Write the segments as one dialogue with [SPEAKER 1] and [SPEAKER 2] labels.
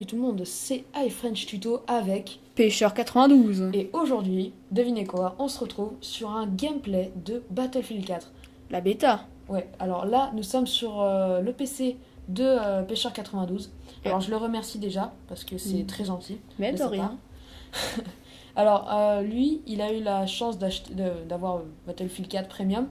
[SPEAKER 1] Et tout le monde, c'est iFrench Tuto avec.
[SPEAKER 2] Pêcheur 92.
[SPEAKER 1] Et aujourd'hui, devinez quoi, on se retrouve sur un gameplay de Battlefield 4.
[SPEAKER 2] La bêta.
[SPEAKER 1] Ouais, alors là, nous sommes sur le PC de Pêcheur 92. Alors je le remercie déjà, parce que c'est très gentil.
[SPEAKER 2] Mais
[SPEAKER 1] de
[SPEAKER 2] de
[SPEAKER 1] sa
[SPEAKER 2] rien.
[SPEAKER 1] part. Alors lui, il a eu la chance d'avoir Battlefield 4 Premium,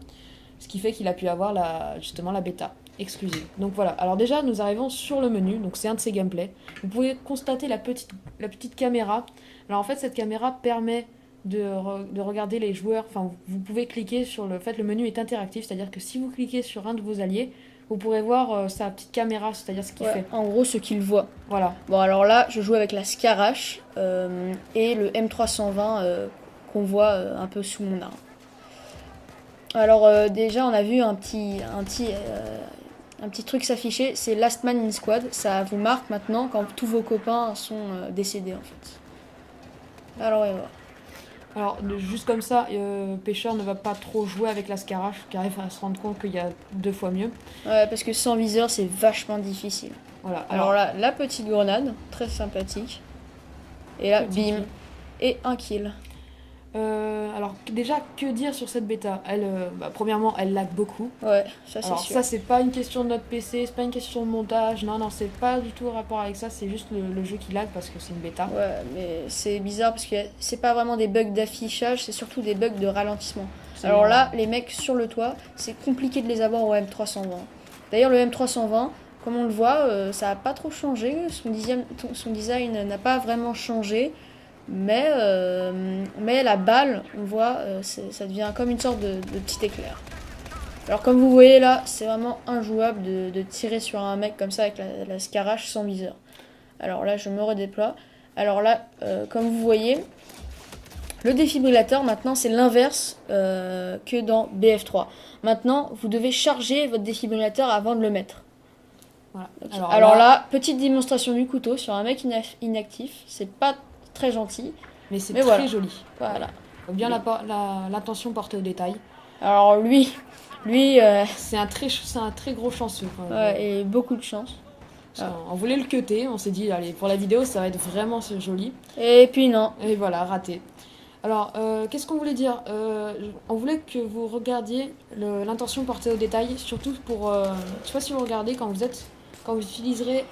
[SPEAKER 1] ce qui fait qu'il a pu avoir justement la bêta exclusive. Donc voilà, alors déjà nous arrivons sur le menu, donc c'est un de ces gameplays. Vous pouvez constater la petite caméra. Alors en fait cette caméra permet de regarder les joueurs, enfin vous pouvez cliquer sur le menu est interactif, c'est-à-dire que si vous cliquez sur un de vos alliés, vous pourrez voir sa petite caméra, c'est-à-dire ce qu'il fait.
[SPEAKER 2] En gros, ce qu'il voit.
[SPEAKER 1] Voilà.
[SPEAKER 2] Bon, alors là, je joue avec la Scarache et le M320 qu'on voit un peu sous mon arme. Alors déjà, on a vu un petit truc s'afficher, c'est Last Man in Squad. Ça vous marque maintenant quand tous vos copains sont décédés en fait. Alors, on va voir.
[SPEAKER 1] Alors, juste comme ça, Pêcheur ne va pas trop jouer avec la Scarache, car il va se rendre compte qu'il y a 2 fois mieux.
[SPEAKER 2] Ouais, parce que sans viseur, c'est vachement difficile.
[SPEAKER 1] Voilà.
[SPEAKER 2] Alors là, la petite grenade, très sympathique. Et là,
[SPEAKER 1] Petit
[SPEAKER 2] bim,
[SPEAKER 1] kill.
[SPEAKER 2] et un kill.
[SPEAKER 1] Alors, déjà, que dire sur cette bêta? Premièrement, elle lag beaucoup.
[SPEAKER 2] Ouais, ça c'est
[SPEAKER 1] Alors,
[SPEAKER 2] sûr.
[SPEAKER 1] ça, c'est pas une question de notre PC, c'est pas une question de montage. Non, non, c'est pas du tout rapport avec ça, c'est juste le jeu qui lag parce que c'est une bêta.
[SPEAKER 2] Ouais, mais c'est bizarre parce que c'est pas vraiment des bugs d'affichage, c'est surtout des bugs de ralentissement. Alors là, les mecs sur le toit, c'est compliqué de les avoir au M320. D'ailleurs, le M320, comme on le voit, ça a pas trop changé. Son design n'a pas vraiment changé. Mais la balle, on voit, ça devient comme une sorte de petit éclair. Alors comme vous voyez là, c'est vraiment injouable de tirer sur un mec comme ça avec la Scarache sans viseur. Alors là, je me redéploie. Alors là, comme vous voyez, le défibrillateur maintenant c'est l'inverse que dans BF3. Maintenant, vous devez charger votre défibrillateur avant de le mettre.
[SPEAKER 1] Voilà.
[SPEAKER 2] Okay. Alors là, petite démonstration du couteau sur un mec inactif. C'est pas très gentil.
[SPEAKER 1] Mais c'est très joli.
[SPEAKER 2] Voilà.
[SPEAKER 1] Faut bien l'attention portée au détail.
[SPEAKER 2] Alors lui
[SPEAKER 1] c'est un très gros chanceux.
[SPEAKER 2] Et beaucoup de chance.
[SPEAKER 1] On voulait le cutter, on s'est dit, allez, pour la vidéo, ça va être vraiment joli.
[SPEAKER 2] Et puis non.
[SPEAKER 1] Et voilà, raté. Alors, qu'est-ce qu'on voulait dire? On voulait que vous regardiez l'intention portée au détail, surtout pour... je sais pas si vous regardez quand vous utiliserez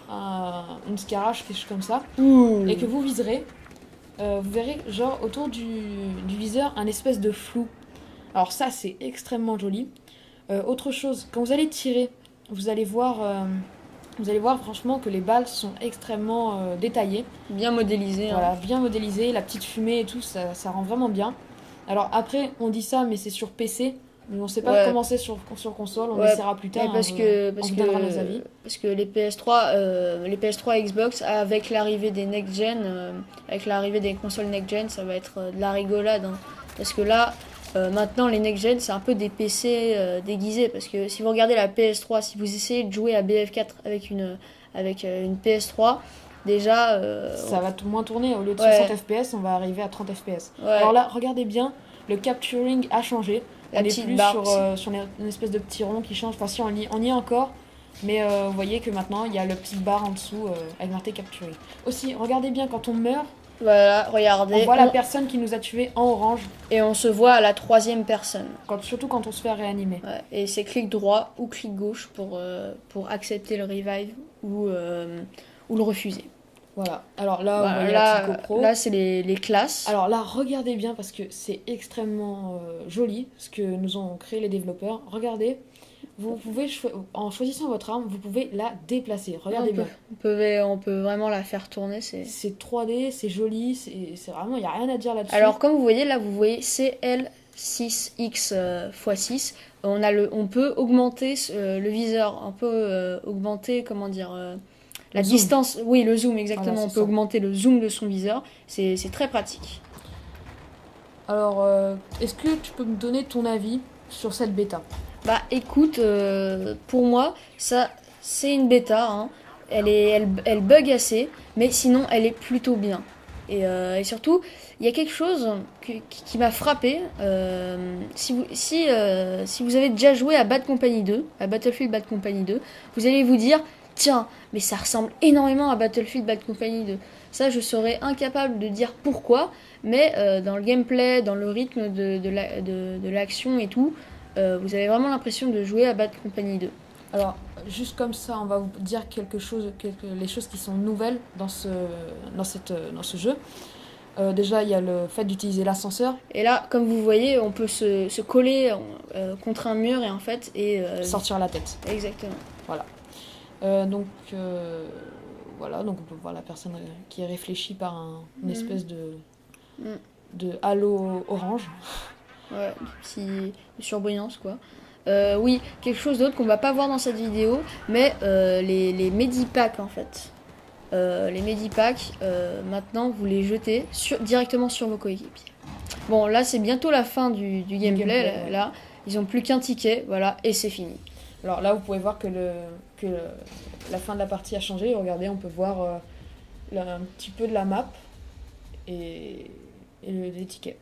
[SPEAKER 1] une Scarache, quelque chose comme ça, et que vous viserez, vous verrez genre autour du viseur un espèce de flou. Alors ça, c'est extrêmement joli. Autre chose, quand vous allez tirer, vous allez voir franchement que les balles sont extrêmement détaillées.
[SPEAKER 2] Bien modélisées.
[SPEAKER 1] Voilà, bien modélisées, la petite fumée et tout, ça rend vraiment bien. Alors après, on dit ça, mais c'est sur PC. On ne sait pas comment c'est sur console, on essaiera plus tard.
[SPEAKER 2] Parce
[SPEAKER 1] on donnera nos avis.
[SPEAKER 2] Parce que les PS3 et Xbox, avec l'arrivée des next-gen, avec l'arrivée des consoles next-gen, ça va être de la rigolade. Hein. Parce que là, maintenant, les next-gen, c'est un peu des PC déguisés. Parce que si vous regardez la PS3, si vous essayez de jouer à BF4 avec une PS3, déjà...
[SPEAKER 1] ça va moins tourner. Au lieu de 60 FPS, on va arriver à 30 FPS.
[SPEAKER 2] Ouais.
[SPEAKER 1] Alors là, regardez bien, le capturing a changé. On n'est plus sur une espèce de petit rond qui change. Enfin, si, on y est encore. Mais vous voyez que maintenant, il y a le petit bar en dessous avec marqué capturing. Aussi, regardez bien, quand on meurt,
[SPEAKER 2] voilà, regardez.
[SPEAKER 1] On voit la personne qui nous a tués en orange.
[SPEAKER 2] Et on se voit à la 3e personne.
[SPEAKER 1] Surtout quand on se fait réanimer.
[SPEAKER 2] Ouais, et c'est clic droit ou clic gauche pour accepter le revive ou le refuser.
[SPEAKER 1] Voilà. Alors là,
[SPEAKER 2] là c'est les classes.
[SPEAKER 1] Alors là, regardez bien parce que c'est extrêmement joli ce que nous ont créé les développeurs. Regardez. Vous pouvez, en choisissant votre arme, vous pouvez la déplacer. Regardez bien.
[SPEAKER 2] On peut vraiment la faire tourner.
[SPEAKER 1] C'est 3D, c'est joli, c'est vraiment, il n'y a rien à dire là-dessus.
[SPEAKER 2] Alors, comme vous voyez, là, vous voyez CL6X x 6. On peut augmenter le viseur, on peut augmenter, comment dire, la distance. Oui, le zoom, exactement.
[SPEAKER 1] Voilà,
[SPEAKER 2] on peut augmenter le zoom de son viseur. C'est très pratique.
[SPEAKER 1] Alors, est-ce que tu peux me donner ton avis sur cette bêta?
[SPEAKER 2] Bah écoute, pour moi, ça c'est une bêta. Hein. Elle bug assez, mais sinon elle est plutôt bien. Et surtout, il y a quelque chose qui m'a frappé. Si vous avez déjà joué à Bad Company 2, à Battlefield Bad Company 2, vous allez vous dire tiens, mais ça ressemble énormément à Battlefield Bad Company 2. Ça, je serais incapable de dire pourquoi, mais dans le gameplay, dans le rythme de l'action et tout, vous avez vraiment l'impression de jouer à Bad Company 2.
[SPEAKER 1] Alors, juste comme ça, on va vous dire les choses qui sont nouvelles dans ce jeu. Déjà, il y a le fait d'utiliser l'ascenseur.
[SPEAKER 2] Et là, comme vous voyez, on peut se coller contre un mur et en fait...
[SPEAKER 1] sortir la tête.
[SPEAKER 2] Exactement.
[SPEAKER 1] Voilà. Voilà, donc on peut voir la personne qui est réfléchie par une espèce de halo orange.
[SPEAKER 2] Ouais, petit surbrillance quoi. Oui, quelque chose d'autre qu'on va pas voir dans cette vidéo, mais les medipacks en fait. Les medipacks, maintenant vous les jetez directement sur vos coéquipiers. Bon, là c'est bientôt la fin du gameplay. Là, ils ont plus qu'un ticket, voilà, et c'est fini.
[SPEAKER 1] Alors là, vous pouvez voir que la fin de la partie a changé. Regardez, on peut voir un petit peu de la map et les tickets.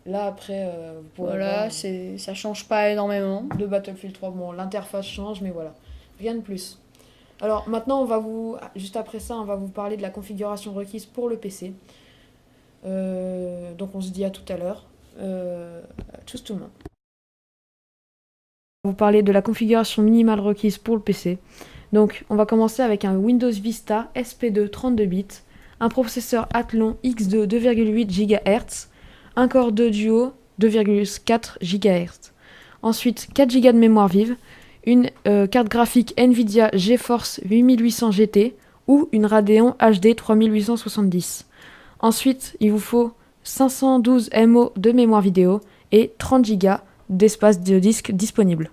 [SPEAKER 1] Là, après, vous pouvez
[SPEAKER 2] voir... ça change pas énormément.
[SPEAKER 1] De Battlefield 3, bon, l'interface change, mais voilà, rien de plus. Alors maintenant, juste après ça, on va vous parler de la configuration requise pour le PC. Donc on se dit à tout à l'heure. Tchuss tout le monde. On va vous parler de la configuration minimale requise pour le PC. Donc on va commencer avec un Windows Vista SP2 32 bits, un processeur Athlon X2 2,8 GHz, un Core 2 Duo 2,4 GHz. Ensuite 4 Go de mémoire vive, une carte graphique Nvidia GeForce 8800 GT ou une Radeon HD 3870. Ensuite, il vous faut 512 MO de mémoire vidéo et 30 Go d'espace de disque disponible.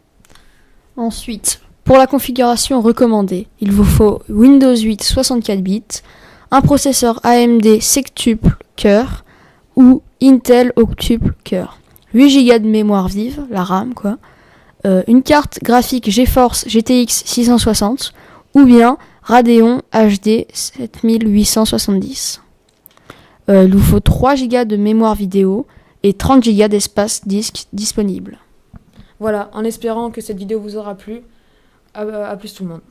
[SPEAKER 2] Ensuite, pour la configuration recommandée, il vous faut Windows 8 64 bits, un processeur AMD sextuple cœur ou Intel octuple cœur, 8 Go de mémoire vive, la RAM quoi, une carte graphique GeForce GTX 660 ou bien Radeon HD 7870. Il vous faut 3 Go de mémoire vidéo et 30 Go d'espace disque disponible.
[SPEAKER 1] Voilà, en espérant que cette vidéo vous aura plu. À plus tout le monde.